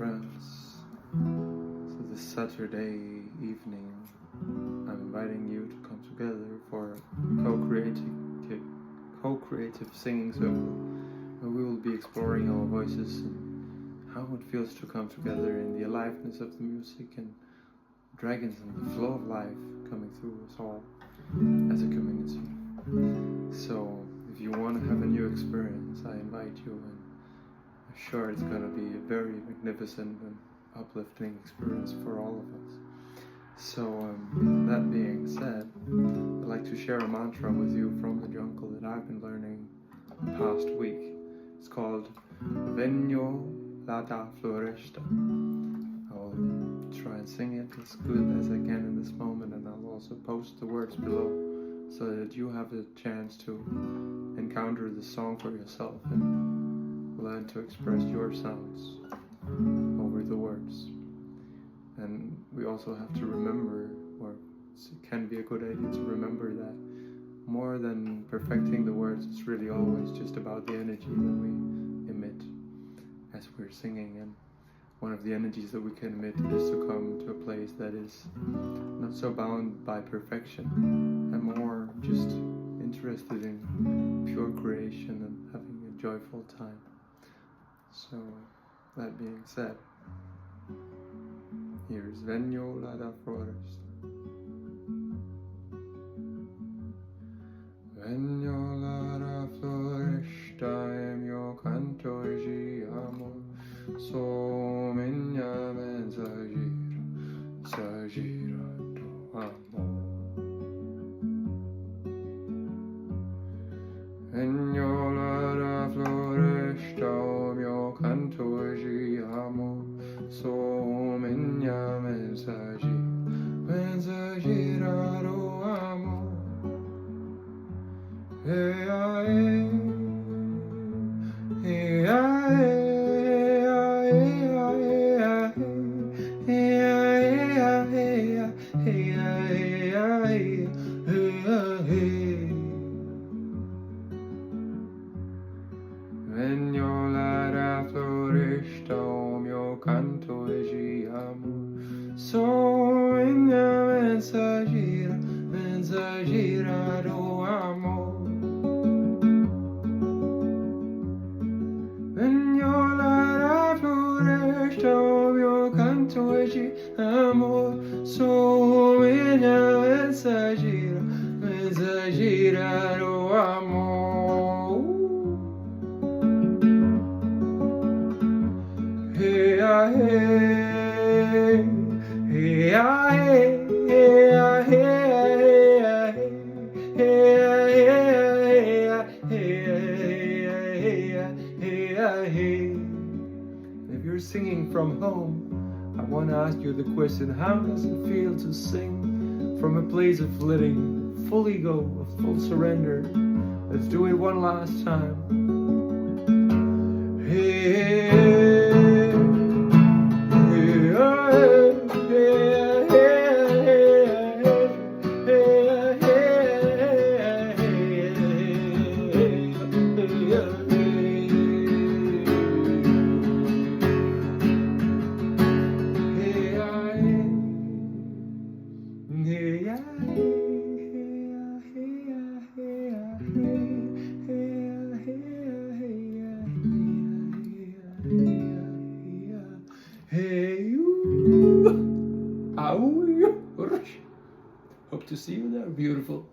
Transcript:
friends. So this Saturday evening, I'm inviting you to come together for co-creative singing circle, where we will be exploring our voices and how it feels to come together in the aliveness of the music and dragons and the flow of life coming through us all as a community. So if you want to have a new experience, I invite you, and I'm sure it's going to be a very magnificent and uplifting experience for all of us. So that being said, I'd like to share a mantra with you from the jungle that I've been learning the past week. It's called Venho La da Floresta. I'll try and sing it as good as I can in this moment, and I'll also post the words below so that you have a chance to encounter the song for yourself and learn to express your sounds over the words. And we also have to remember, or it can be a good idea to remember, that more than perfecting the words, it's really always just about the energy that we emit as we're singing. And one of the energies that we can emit is to come to a place that is not so bound by perfection and more just interested in pure creation and having a joyful time. So that being said, here's Venho La da Floresta. Venho La da Floresta, è mio canto e ci amo. So minha mensageira do amor. Venho La da Floresta, o mio canto e ci amo. So minha mensageira do amor. Hey, hey, hey. Venho La da Floresta, o mio canto e ci amo. Sou minha mensageira do amor. Venho La da Floresta, o mio canto e ci amo. Sou minha mensageira do amor. Hey, hey, if you're singing from home, I want to ask you the question: how does it feel to sing from a place of letting fully go, of full surrender? Let's do it one last time. Hey. Hope to see you there, beautiful.